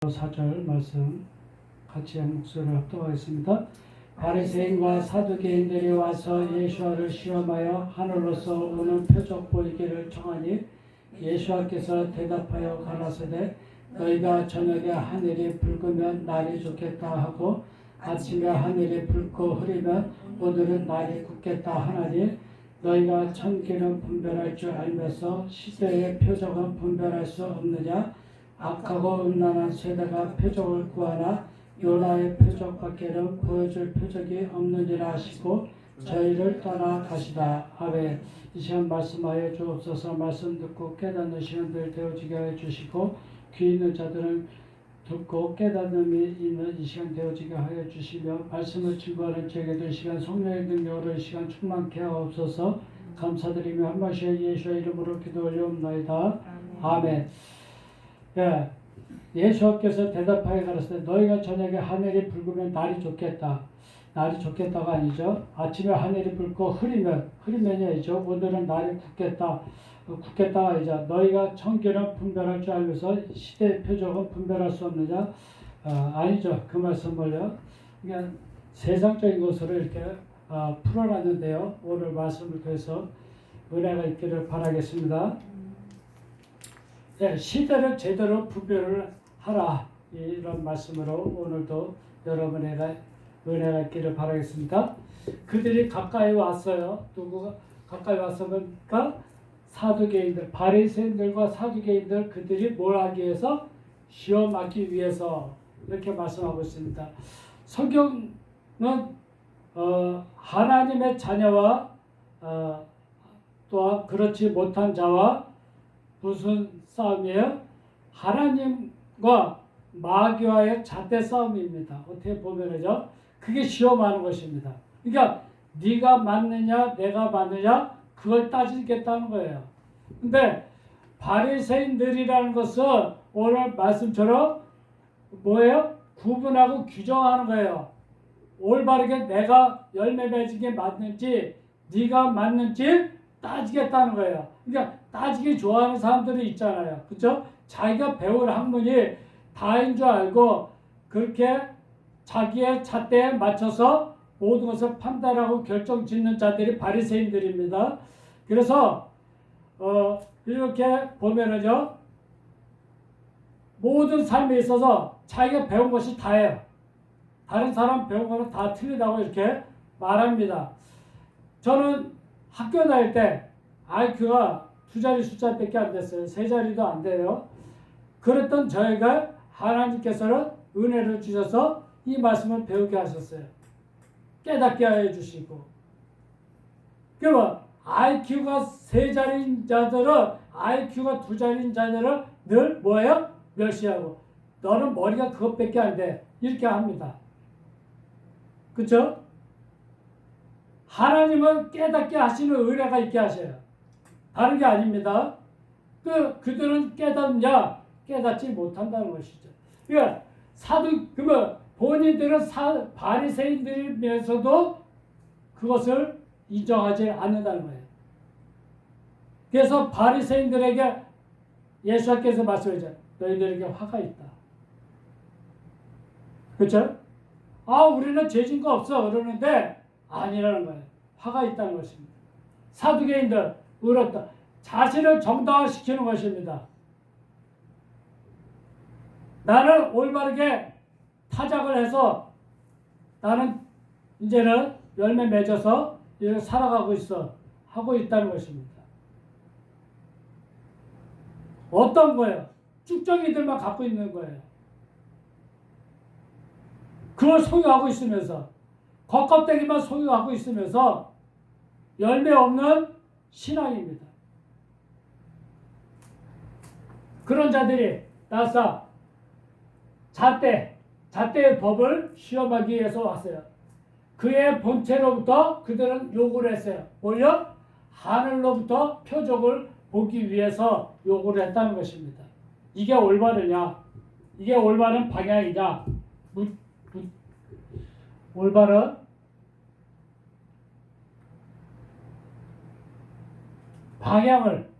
4절 말씀 같이 한 목소리를 합독하겠습니다. 바리새인과 사두개인들이 와서 예수와를 시험하여 하늘로서 오는 표적 보이기를 청하니 예수께서 대답하여 가라사대 너희가 저녁에 하늘이 붉으면 날이 좋겠다 하고 아침에 하늘이 붉고 흐리면 오늘은 날이 굳겠다 하나니 너희가 천기는 분별할 줄 알면서 시대의 표적은 분별할 수 없느냐. 악하고 음란한 세대가 표적을 구하나 요나의 표적밖에는 보여줄 표적이 없느니라 하시고 저희를 떠나 가시다. 아멘. 이 시간 말씀하여 주옵소서. 말씀 듣고 깨닫는 시간들 되어지게 해 주시고 귀 있는 자들은 듣고 깨닫음이 있는 이 시간 되어지게 하여 주시며 말씀을 증거하는 저에게도 이 시간 성령의 능력으로 이 시간 충만케 하옵소서. 감사드리며 한 말씩 예수의 이름으로 기도 올려옵나이다. 아멘. 예, 예수께서 대답하여 가라사대 너희가 저녁에 하늘이 붉으면 날이 좋겠다. 날이 좋겠다가 아니죠. 아침에 하늘이 붉고 흐리면이 아니죠. 오늘은 날이 굳겠다가 아니죠. 너희가 천기는 분별할 줄 알면서 시대의 표적은 분별할 수 없느냐. 아니죠. 그 말씀을요. 그냥 세상적인 것으로 이렇게 풀어놨는데요. 오늘 말씀을 통해서 은혜가 있기를 바라겠습니다. 네, 시대를 제대로 분별을 하라. 이런 말씀으로 오늘도 여러분에게 은혜가 있기를 바라겠습니다. 그들이 가까이 왔어요. 누구가 가까이 왔습니까? 사두개인들, 바리새인들과 사두개인들 그들이 뭘 하기 위해서? 시험하기 위해서 이렇게 말씀하고 있습니다. 성경은 하나님의 자녀와 또한 그렇지 못한 자와 무슨 싸움이에요? 하나님과 마귀와의 잣대 싸움입니다. 어떻게 보면은요, 그게 시험하는 것입니다. 그러니까 네가 맞느냐, 내가 맞느냐, 그걸 따지겠다는 거예요. 근데 바리새인들이라는 것은 오늘 말씀처럼 뭐예요? 구분하고 규정하는 거예요. 올바르게 내가 열매 맺은 게 맞는지, 네가 맞는지 따지겠다는 거예요. 그러니까 따지기 좋아하는 사람들이 있잖아요. 그렇죠? 자기가 배울 학문이 다인 줄 알고 그렇게 자기의 잣대에 맞춰서 모든 것을 판단하고 결정짓는 자들이 바리새인들입니다. 그래서 이렇게 보면은요, 모든 삶에 있어서 자기가 배운 것이 다예요. 다른 사람 배운 거는 다 틀리다고 이렇게 말합니다. 저는 학교 다닐 때 IQ가 2자리 숫자밖에 안 됐어요. 3자리도 안 돼요. 그랬던 저희가 하나님께서는 은혜를 주셔서 이 말씀을 배우게 하셨어요. 깨닫게 하여 주시고. 그러면 IQ가 3자리인 자들은 IQ가 2자리인 자들은 늘 뭐예요? 멸시하고 너는 머리가 그것밖에 안 돼. 이렇게 합니다. 그렇죠? 하나님은 깨닫게 하시는 은혜가 있게 하셔요. 다른 게 아닙니다. 그들은 깨닫냐? 깨닫지 못한다는 것이죠. 그러니까 그러면 본인들은 바리새인들이면서도 그것을 인정하지 않는다는 거예요. 그래서 바리새인들에게 예수께서 말씀하셨죠. 너희들에게 화가 있다. 그렇죠? 우리는 죄진 거 없어. 그러는데 아니라는 거예요. 화가 있다는 것입니다. 사두개인들 의롭다. 자신을 정당화시키는 것입니다. 나는 올바르게 타작을 해서 나는 이제는 열매 맺어서 이렇게 살아가고 있어. 하고 있다는 것입니다. 어떤 거예요? 쭉정이들만 갖고 있는 거예요. 그걸 소유하고 있으면서 겉껍데기만 소유하고 있으면서 열매 없는 신앙입니다. 그런 자들이 나서 잣대의 법을 시험하기 위해서 왔어요. 그의 본체로부터 그들은 요구를 했어요. 뭘요? 하늘로부터 표적을 보기 위해서 요구를 했다는 것입니다. 이게 올바르냐? 이게 올바른 방향이냐? 올바른 방향을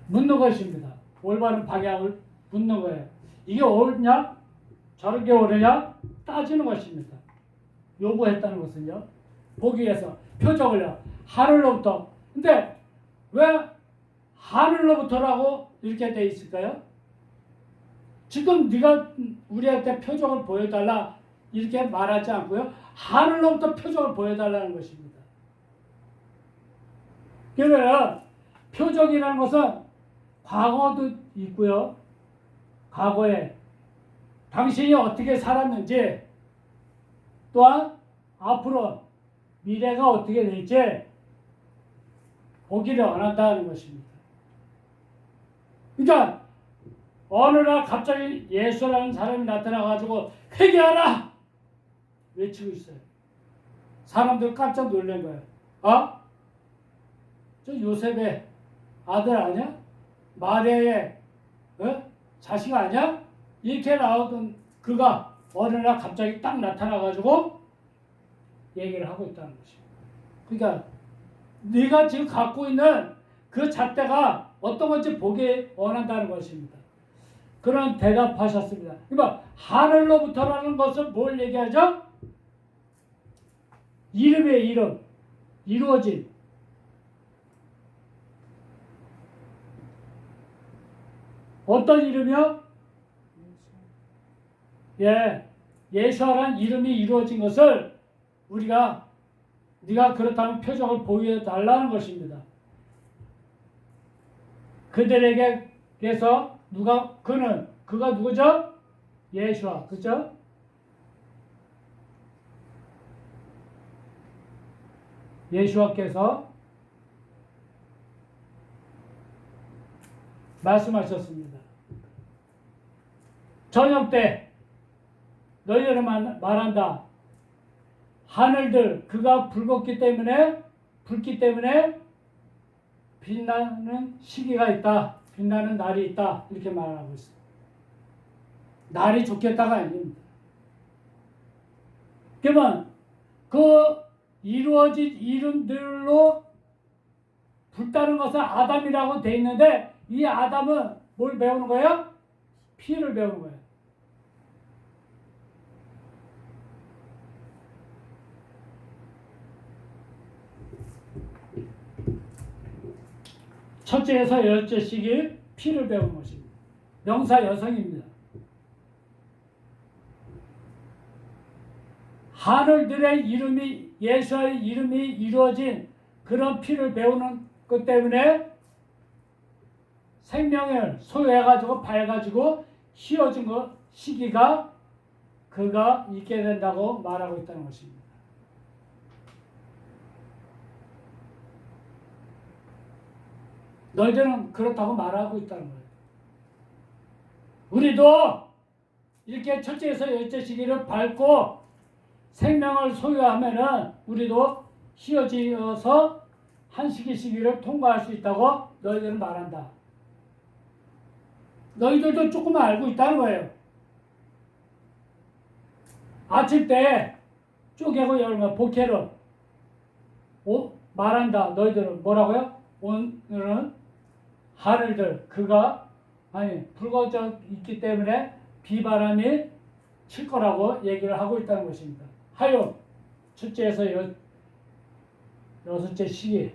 묻는 것입니다. 올바른 방향을 묻는 거예요. 이게 옳냐? 저렇게 옳으냐? 따지는 것입니다. 요구했다는 것은요. 보기 위해서 표적을요. 하늘로부터. 근데 왜 하늘로부터라고 이렇게 돼 있을까요? 지금 네가 우리한테 표적을 보여달라 이렇게 말하지 않고요. 하늘로부터 표적을 보여달라는 것입니다. 그러면 표적이라는 것은 과거도 있고요. 과거에 당신이 어떻게 살았는지 또한 앞으로 미래가 어떻게 될지 보기를 원한다는 것입니다. 그러니까 어느 날 갑자기 예수라는 사람이 나타나가지고 회개하라! 외치고 있어요. 사람들 깜짝 놀란 거예요. 아? 저 요셉의 아들 아니야? 마리아의 자식 아니야? 이렇게 나오던 그가 어느 날 갑자기 딱 나타나가지고 얘기를 하고 있다는 것입니다. 그러니까 네가 지금 갖고 있는 그 잣대가 어떤 건지 보기 원한다는 것입니다. 그런 대답하셨습니다. 그러니까 하늘로부터라는 것은 뭘 얘기하죠? 이름의 이름, 이루어진. 어떤 이름이요? 예수아라는 이름이 이루어진 것을 우리가 네가 그렇다면 표적을 보여달라는 것입니다. 그들에게서 그가 누구죠? 예수아, 그죠? 예수아께서 말씀하셨습니다. 저녁 때 너희들은 말한다. 하늘들 그가 붉기 때문에 빛나는 시기가 있다. 빛나는 날이 있다. 이렇게 말하고 있어요. 날이 좋겠다가 아닙니다. 그러면 그 이루어진 이름들로 불다는 것은 아담이라고 돼 있는데 이 아담은 뭘 배우는 거예요? 피를 배우는 거예요. 첫째에서 열째 시기 피를 배우는 것입니다. 명사 여성입니다. 하늘들의 이름이 예수의 이름이 이루어진 그런 피를 배우는 것 때문에 생명을 소유해가지고 봐가지고 휘어진 것 시기가 그가 있게 된다고 말하고 있다는 것입니다. 너희들은 그렇다고 말하고 있다는 거예요. 우리도 이렇게 첫째에서 열째 시기를 밟고 생명을 소유하면은 우리도 휘어지어서 한 시기를 통과할 수 있다고 너희들은 말한다. 너희들도 조금만 알고 있다는 거예요. 아침 때 쪼개고 열면 복회로 말한다. 너희들은 뭐라고요? 오늘은 하늘들 그가 붉어져 있기 때문에 비바람이 칠 거라고 얘기를 하고 있다는 것입니다. 하여 첫째에서 여섯째 시기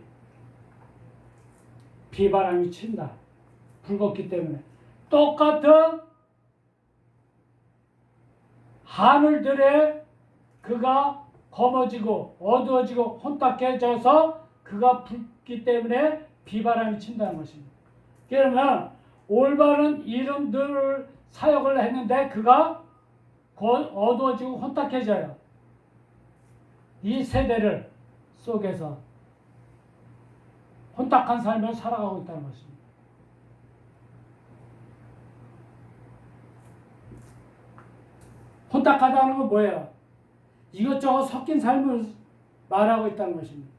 비바람이 친다. 붉었기 때문에 똑같은 하늘들의 그가 검어지고 어두워지고 혼탁해져서 그가 붉기 때문에 비바람이 친다는 것입니다. 그러면 올바른 이름들을 사역을 했는데 그가 어두워지고 혼탁해져요. 이 세대를 속에서 혼탁한 삶을 살아가고 있다는 것입니다. 혼탁하다는 건 뭐예요? 이것저것 섞인 삶을 말하고 있다는 것입니다.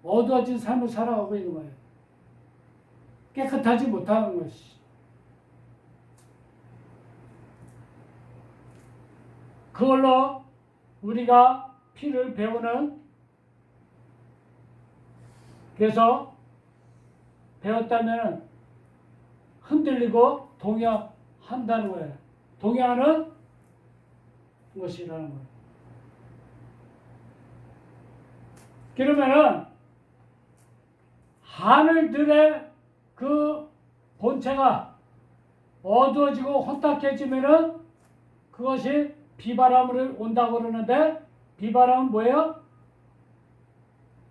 어두워진 삶을 살아가고 있는 거예요. 깨끗하지 못하는 것이. 그걸로 우리가 피를 배우는, 그래서 배웠다면 흔들리고 동요한다는 거예요. 동요하는 것이라는 거예요. 그러면은 하늘들의 그 본체가 어두워지고 혼탁해지면은 그것이 비바람으로 온다고 그러는데, 비바람은 뭐예요?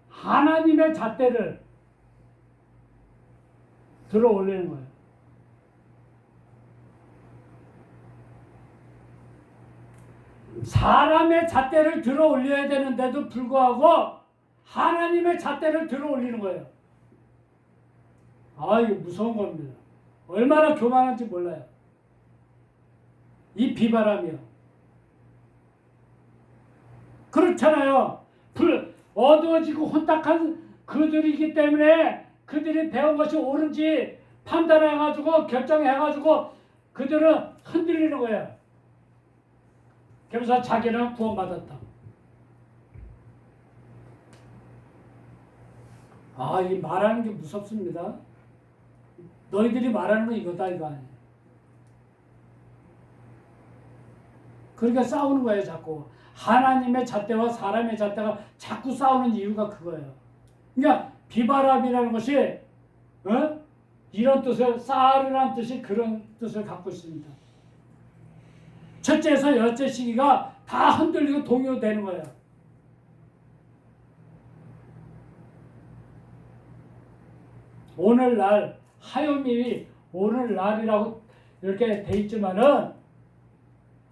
하나님의 잣대를 들어 올리는 거예요. 사람의 잣대를 들어 올려야 되는데도 불구하고 하나님의 잣대를 들어 올리는 거예요. 아, 이거 무서운 겁니다. 얼마나 교만한지 몰라요. 이 비바람이요. 그렇잖아요. 어두워지고 혼탁한 그들이기 때문에 그들이 배운 것이 옳은지 판단해가지고 결정해가지고 그들은 흔들리는 거예요. 그래서 자기는 구원받았다. 아, 이 말하는 게 무섭습니다. 너희들이 말하는 건 이거다, 이거 아니에요. 그러니까 싸우는 거예요, 자꾸. 하나님의 잣대와 사람의 잣대가 자꾸 싸우는 이유가 그거예요. 그러니까 비바람이라는 것이 이런 뜻을, 싸르라는 뜻이 그런 뜻을 갖고 있습니다. 첫째에서 여째 시기가 다 흔들리고 동요되는 거예요. 오늘날, 하요밀이 오늘날이라고 이렇게 돼 있지만은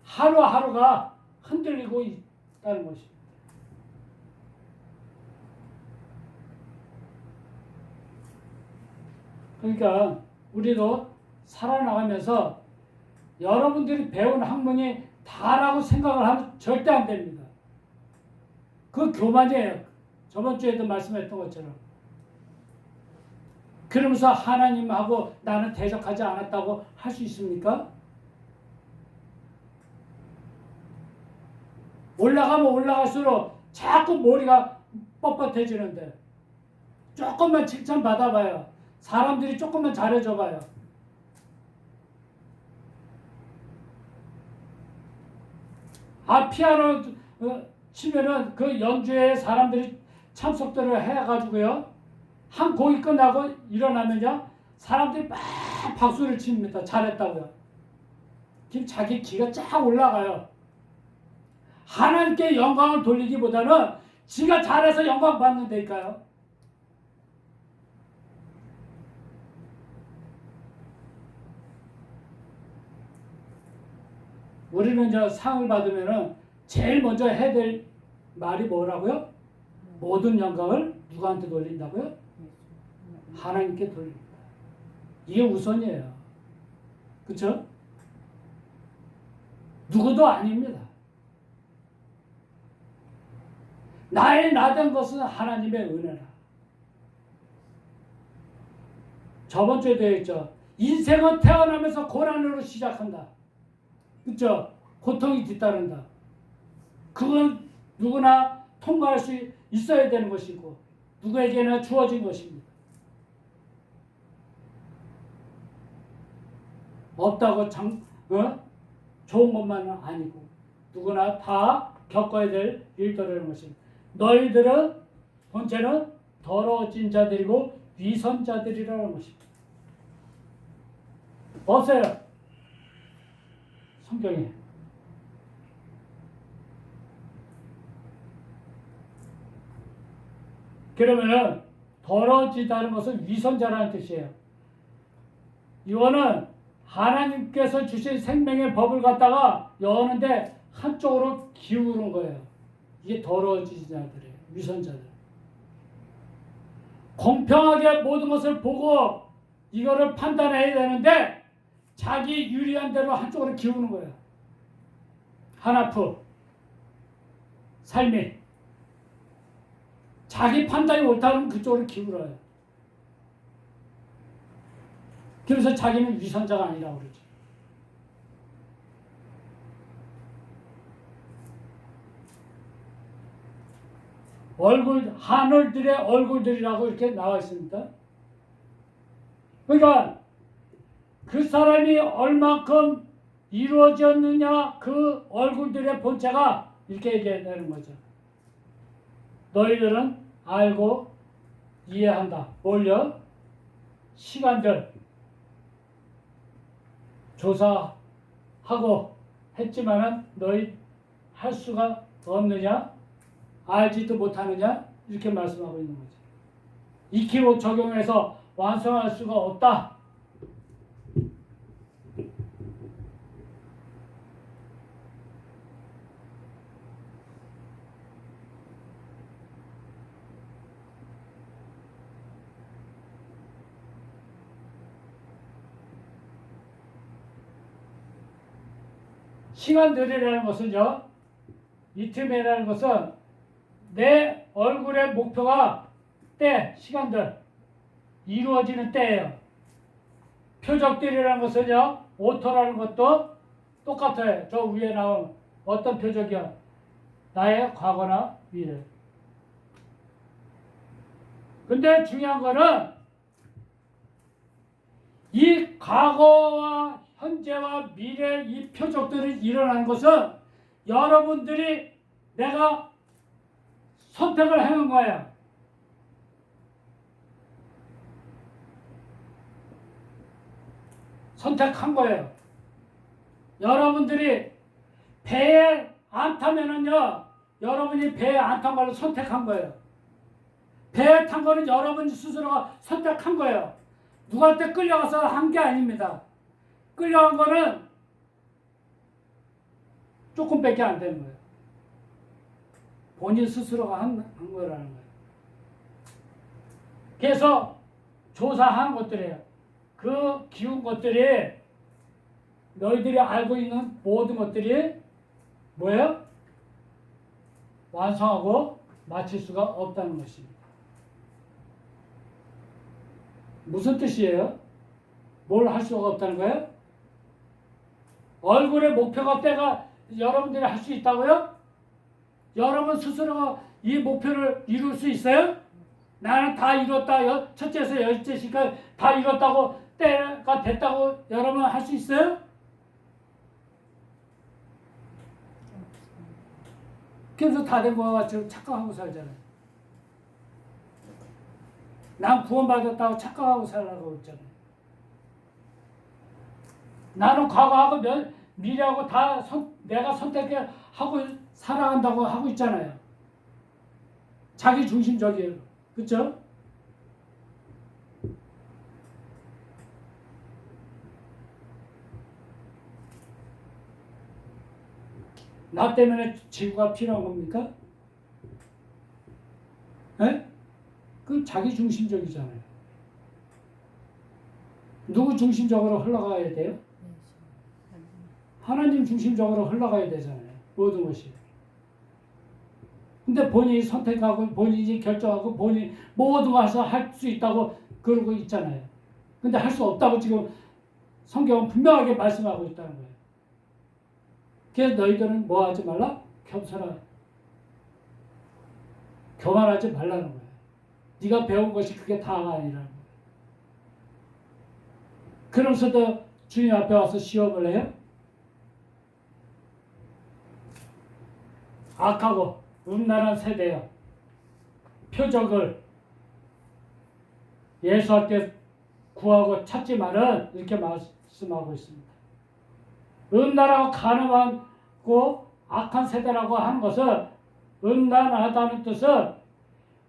하루하루가 흔들리고 있다는 것입니다. 그러니까 우리도 살아나가면서 여러분들이 배운 학문이 다라고 생각을 하면 절대 안 됩니다. 그 교만이에요. 저번 주에도 말씀했던 것처럼. 그러면서 하나님하고 나는 대적하지 않았다고 할 수 있습니까? 올라가면 올라갈수록 자꾸 머리가 뻣뻣해지는데, 조금만 칭찬 받아봐요. 사람들이 조금만 잘해줘봐요. 아, 피아노 치면은 그 연주회 사람들이 참석들을 해가지고요, 한 곡이 끝나고 일어나면요, 사람들이 막 박수를 칩니다. 잘했다고요. 지금 자기 기가 쫙 올라가요. 하나님께 영광을 돌리기보다는 지가 잘해서 영광 받는 데니까요. 우리는 저 상을 받으면은 제일 먼저 해야 될 말이 뭐라고요? 모든 영광을 누구한테 돌린다고요? 하나님께 돌립니다. 이게 우선이에요. 그렇죠? 누구도 아닙니다. 나의 나된 것은 하나님의 은혜라. 저번 주에 되어 있죠. 인생은 태어나면서 고난으로 시작한다. 그렇죠? 고통이 뒤따른다. 그건 누구나 통과할 수 있어야 되는 것이고 누구에게나 주어진 것입니다. 없다고 좋은 것만은 아니고 누구나 다 겪어야 될 일들이라는 것입니다. 너희들은 본체는 더러워진 자들이고 위선자들이라는 것입니다. 없어요. 성경에. 그러면은 더러워지다는 것은 위선자라는 뜻이에요. 이거는 하나님께서 주신 생명의 법을 갖다가 여는데 한쪽으로 기우는 거예요. 이게 더러워지는 자들이에요. 위선자들. 공평하게 모든 것을 보고 이거를 판단해야 되는데 자기 유리한 대로 한쪽으로 기우는 거예요. 하나프 삶이 자기 판단이 옳다면 그쪽으로 기울어요. 그래서 자기는 위선자가 아니라고 그러죠. 하늘들의 얼굴들이라고 이렇게 나와 있습니다. 그러니까 그 사람이 얼만큼 이루어졌느냐 그 얼굴들의 본체가 이렇게 얘기해야 되는 거죠. 너희들은 알고 이해한다. 뭘요? 시간들 조사하고 했지만은 너희 할 수가 없느냐? 알지도 못하느냐? 이렇게 말씀하고 있는 거죠. 익히고 적용해서 완성할 수가 없다. 시간들이라는 것은요, 이 틈이라는 것은 내 얼굴의 목표가 때, 시간들, 이루어지는 때예요. 표적들이라는 것은요, 오토라는 것도 똑같아요. 저 위에 나온 어떤 표적이요? 나의 과거나 미래. 근데 중요한 거는 이 과거와 현재와 미래 이 표적들이 일어난 것은 여러분들이 내가 선택을 해놓은 거예요. 선택한 거예요. 여러분들이 배에 안 타면은요, 여러분이 배에 안 탄 걸로 선택한 거예요. 배에 탄 거는 여러분 스스로가 선택한 거예요. 누구한테 끌려가서 한 게 아닙니다. 끌려간 거는 조금밖에 안 되는 거예요. 본인 스스로가 한 거라는 거예요. 그래서 조사한 것들이에요. 그 기운 것들이 너희들이 알고 있는 모든 것들이 뭐예요? 완성하고 마칠 수가 없다는 것입니다. 무슨 뜻이에요? 뭘 할 수가 없다는 거예요? 얼굴의 목표가 때가 여러분들이 할 수 있다고요? 여러분 스스로가 이 목표를 이룰 수 있어요? 나는 다 이뤘다. 첫째에서 열째까지 다 이뤘다고 때가 됐다고 여러분 할 수 있어요? 그래서 다 된 거와 같이 착각하고 살잖아요. 난 구원받았다고 착각하고 살라고 했잖아요. 나는 과거하고 미래하고 다 내가 선택하고 살아간다고 하고 있잖아요. 자기 중심적이에요. 그렇죠? 나 때문에 지구가 필요한 겁니까? 네? 그 자기 중심적이잖아요. 누구 중심적으로 흘러가야 돼요? 하나님 중심적으로 흘러가야 되잖아요. 모든 것이. 근데 본인이 선택하고 본인이 결정하고 본인이 모든 것을 할 수 있다고 그러고 있잖아요. 근데 할 수 없다고 지금 성경은 분명하게 말씀하고 있다는 거예요. 그래서 너희들은 뭐 하지 말라? 겸손하. 교만하지 말라는 거예요. 네가 배운 것이 그게 다가 아니라는 거예요. 그러면서도 주님 앞에 와서 시험을 해요? 악하고 음란한 세대요. 표적을 예수한테 구하고 찾지만은 이렇게 말씀하고 있습니다. 음란하고 간음하고 악한 세대라고 하는 것은 음란하다는 뜻은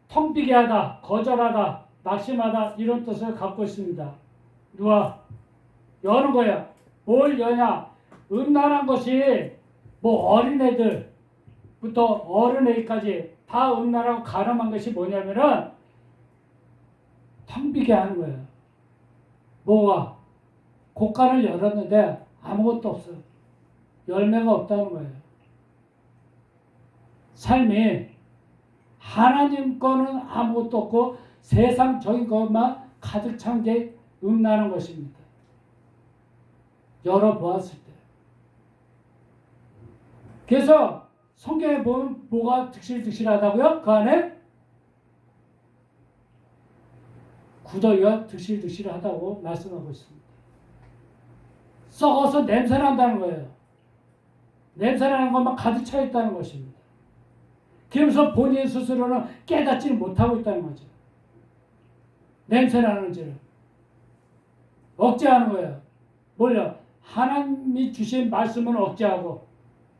텅 비게 하다, 거절하다, 낙심하다 이런 뜻을 갖고 있습니다. 누가 여는 거야. 뭘 여냐? 음란한 것이 뭐 어린애들부터 어른애까지 다 음란하고 간음한 것이 뭐냐면은 텅 비게 하는 거예요. 뭐가? 곡간을 열었는데 아무것도 없어요. 열매가 없다는 거예요. 삶이 하나님 거는 아무것도 없고 세상적인 것만 가득 찬 게 음란한 것입니다. 열어보았을 때. 그래서 성경에 보면 뭐가 득실득실하다고요? 그 안에 구더기가 득실득실하다고 말씀하고 있습니다. 썩어서 냄새 난다는 거예요. 냄새 나는 것만 가득 차 있다는 것입니다. 그러면서 본인 스스로는 깨닫지는 못하고 있다는 거죠. 냄새 나는지를 억제하는 거예요. 뭘요? 하나님이 주신 말씀은 억제하고,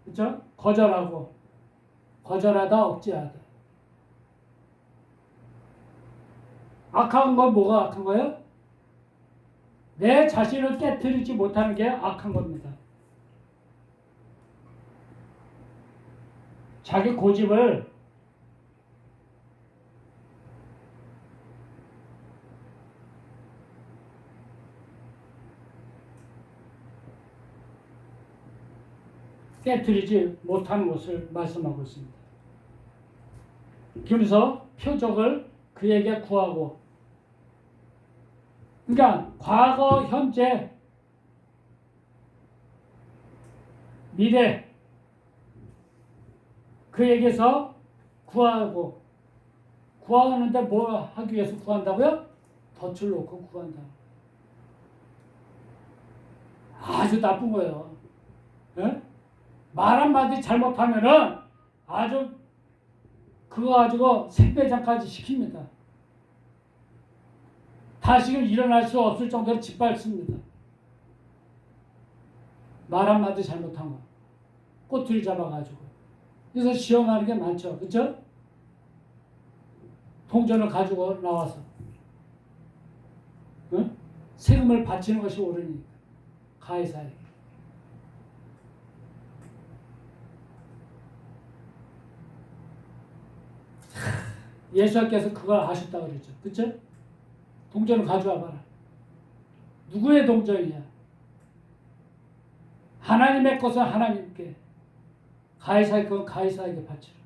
그렇죠? 거절하고, 거절하다 억제하다. 악한 건 뭐가 악한 거예요? 내 자신을 깨트리지 못하는 게 악한 겁니다. 자기 고집을 깨트리지 못하는 것을 말씀하고 있습니다. 그러면서 표적을 그에게 구하고, 그러니까 과거, 현재, 미래 그에게서 구하고, 구하는데 뭐 하기 위해서 구한다고요? 덫을 놓고 구한다. 아주 나쁜 거예요. 네? 말 한마디 잘못하면은 아주 그거 가지고 생배장까지 시킵니다. 다시는 일어날 수 없을 정도로 짓밟습니다. 말 한마디 잘못한 거. 꼬투리 잡아가지고. 그래서 시험하는 게 많죠. 그렇죠? 동전을 가지고 나와서 응? 세금을 바치는 것이 옳으니까. 가해사에게. 예수님께서 그걸 하셨다고 그랬죠. 그렇죠? 동전을 가져와 봐라. 누구의 동전이냐? 하나님의 것은 하나님께, 가해사의 것은 가해사에게 바치라.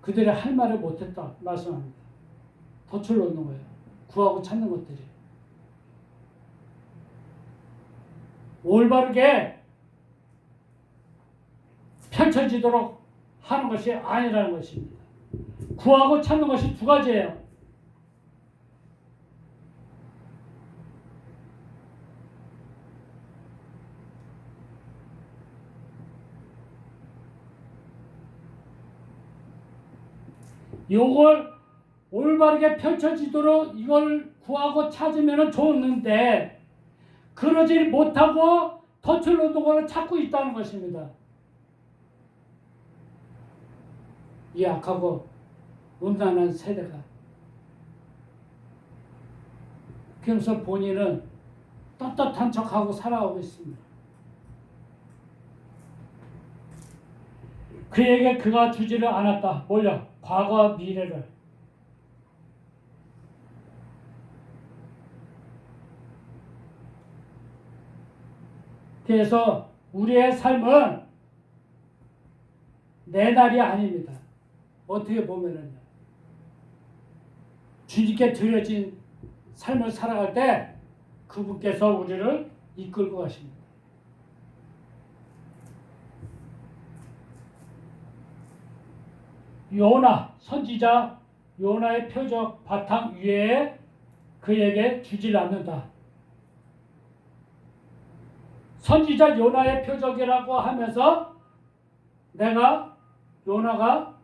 그들이 할 말을 못했다 말씀합니다. 덫을 놓는 거예요. 구하고 찾는 것들이. 올바르게 펼쳐지도록 하는 것이 아니라는 것입니다. 구하고 찾는 것이 두 가지예요. 이걸 올바르게 펼쳐지도록 이걸 구하고 찾으면 좋는데 그러지 못하고 덫을 놓는 것을 찾고 있다는 것입니다. 이 악하고 음란한 세대가. 그래서 본인은 떳떳한 척하고 살아가고 있습니다. 그에게 그가 주지를 않았다. 뭘요? 과거와 미래를. 그래서 우리의 삶은 내 날이 아닙니다. 어떻게 보면은요. 주님께 드려진 삶을 살아갈 때 그분께서 우리를 이끌고 가십니다. 요나, 선지자 요나의 표적 바탕 위에 그에게 주질 않는다. 선지자 요나의 표적이라고 하면서 내가 요나가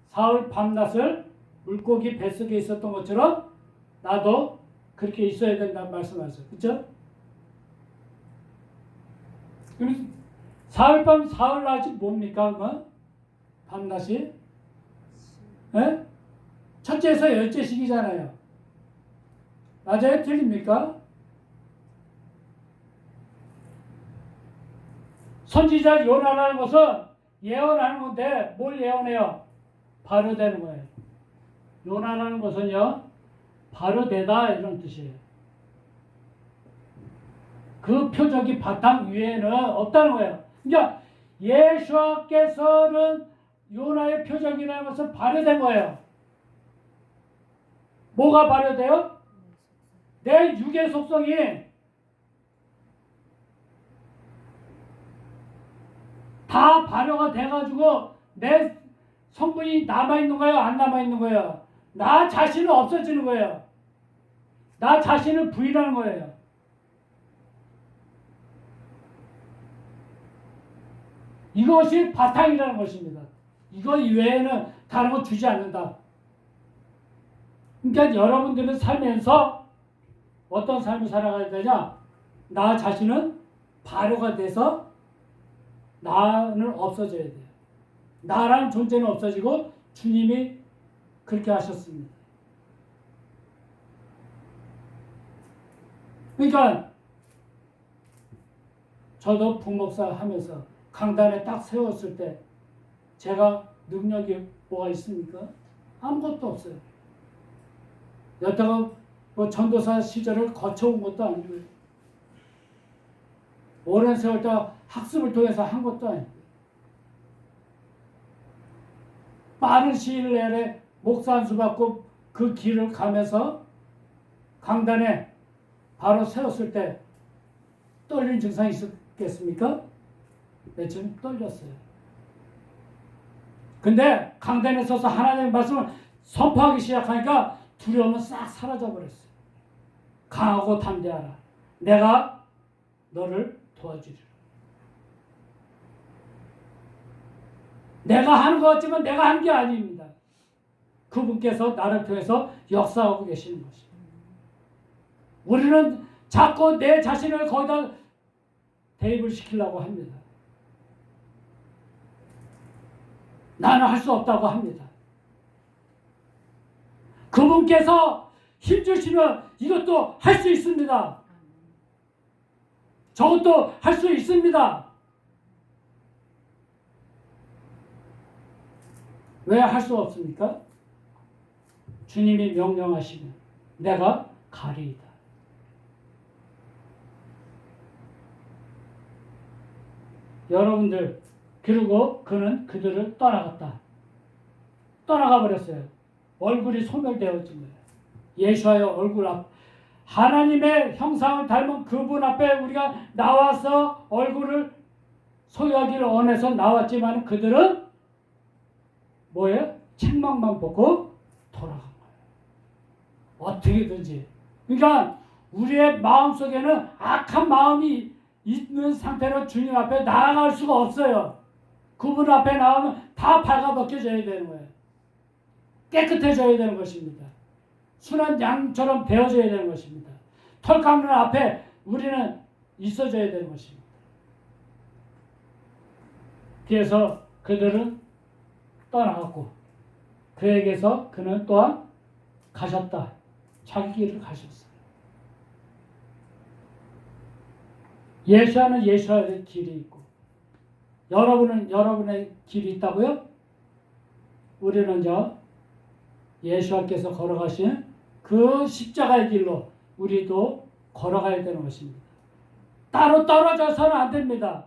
사흘 밤낮을 물고기 뱃속에 있었던 것처럼 나도 그렇게 있어야 된다는 말씀하셨어요. 그렇죠? 그럼 사흘 밤 사흘 낮이 뭡니까? 그건? 밤낮이? 네? 첫째에서 열째씩이잖아요. 맞아요? 틀립니까? 선지자 요나라는 것은 예언하는 건데 뭘 예언해요? 바로 되는 거예요. 요나라는 것은요, 바로 되다 이런 뜻이에요. 그 표적이 바탕 위에는 없다는 거예요. 그러니까 예수께서는 요나의 표적이라는 것은 발효된 거예요. 뭐가 발효돼요? 내 육의 속성이 다 발효가 돼가지고 내 성분이 남아있는 거예요? 안 남아있는 거예요? 나 자신은 없어지는 거예요. 나 자신을 부인하는 거예요. 이것이 바탕이라는 것입니다. 이거 이외에는 다른 거 주지 않는다. 그러니까 여러분들은 살면서 어떤 삶을 살아가야 되냐? 나 자신은 발효가 돼서 나는 없어져야 돼요. 나라는 존재는 없어지고 주님이 그렇게 하셨습니다. 그러니까 저도 부목사 하면서 강단에 딱 세웠을 때 제가 능력이 뭐가 있습니까? 아무것도 없어요. 여태가 뭐 전도사 시절을 거쳐온 것도 아니고요. 오랜 세월 동안 학습을 통해서 한 것도 아니고 빠른 시일 내에 목사 안수 받고 그 길을 가면서 강단에 바로 세웠을 때 떨리는 증상이 있었겠습니까? 네, 좀 떨렸어요. 근데 강단에 서서 하나님의 말씀을 선포하기 시작하니까 두려움은 싹 사라져 버렸어요. 강하고 담대하라. 내가 너를 도와주리라. 내가 하는 것 같지만 내가 한 게 아닙니다. 그분께서 나를 통해서 역사하고 계시는 것입니다. 우리는 자꾸 내 자신을 거기다 대입을 시키려고 합니다. 나는 할 수 없다고 합니다. 그분께서 힘주시면 이것도 할 수 있습니다. 저것도 할 수 있습니다. 왜 할 수 없습니까? 주님이 명령하시면 내가 가리이다. 여러분들, 그리고 그는 그들을 떠나갔다. 떠나가 버렸어요. 얼굴이 소멸되었지 뭐예요. 예수와의 얼굴 앞, 하나님의 형상을 닮은 그분 앞에 우리가 나와서 얼굴을 소유하기를 원해서 나왔지만 그들은 뭐예요? 책망만 보고 돌아간 거예요. 어떻게든지. 그러니까 우리의 마음속에는 악한 마음이 있는 상태로 주님 앞에 나아갈 수가 없어요. 그분 앞에 나오면 다 발가벗겨져야 되는 거예요. 깨끗해져야 되는 것입니다. 순한 양처럼 되어져야 되는 것입니다. 털 깎는 앞에 우리는 있어져야 되는 것입니다. 그래서 그들은 떠나갔고 그에게서 그는 또한 가셨다. 자기 길을 가셨어요. 예수와는 예수와의 길이 있고 여러분은 여러분의 길이 있다고요? 우리는 예수와께서 걸어가신 그 십자가의 길로 우리도 걸어가야 되는 것입니다. 따로 떨어져서는 안 됩니다.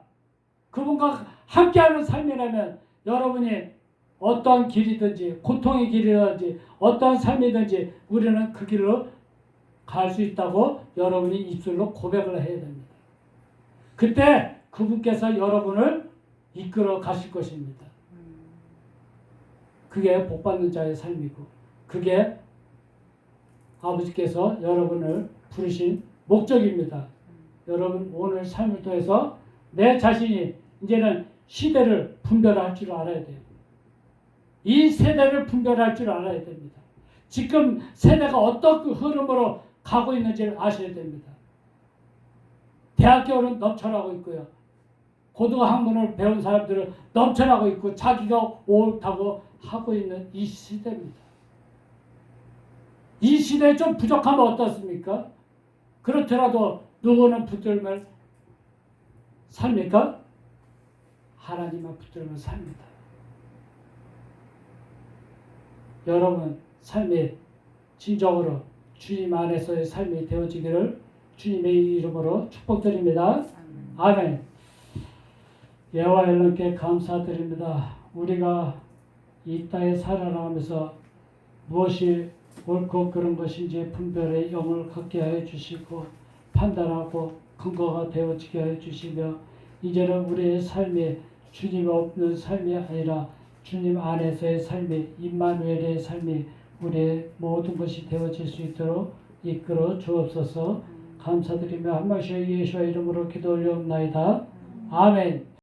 그분과 함께하는 삶이라면 여러분이 어떤 길이든지 고통의 길이든지 어떤 삶이든지 우리는 그 길로 갈 수 있다고 여러분이 입술로 고백을 해야 됩니다. 그때 그분께서 여러분을 이끌어 가실 것입니다. 그게 복받는 자의 삶이고 그게 아버지께서 여러분을 부르신 목적입니다. 여러분 오늘 삶을 통해서 내 자신이 이제는 시대를 분별할 줄 알아야 돼요. 이 세대를 분별할 줄 알아야 됩니다. 지금 세대가 어떤 흐름으로 가고 있는지를 아셔야 됩니다. 대학교는 넘쳐나고 있고요. 고등학문을 배운 사람들은 넘쳐나고 있고 자기가 옳다고 하고 있는 이 시대입니다. 이 시대에 좀 부족하면 어떻습니까? 그렇더라도 누구는 붙들면 삽니까? 하나님만 붙들면 삽니다. 여러분 삶이 진정으로 주님 안에서의 삶이 되어지기를 주님의 이름으로 축복드립니다. 아멘. 여호와 하나님께 감사드립니다. 우리가 이 땅에 살아나가면서 무엇이 옳고 그런 것인지 분별의 영을 갖게 하여 주시고 판단하고 근거가 되어지게 하여 주시며 이제는 우리의 삶이 주님 없는 삶이 아니라 주님 안에서의 삶이 임마누엘의 삶이 우리의 모든 것이 되어질 수 있도록 이끌어 주옵소서. 감사드리며 한 말씩 예수의 이름으로 기도 올려옵나이다. 아멘.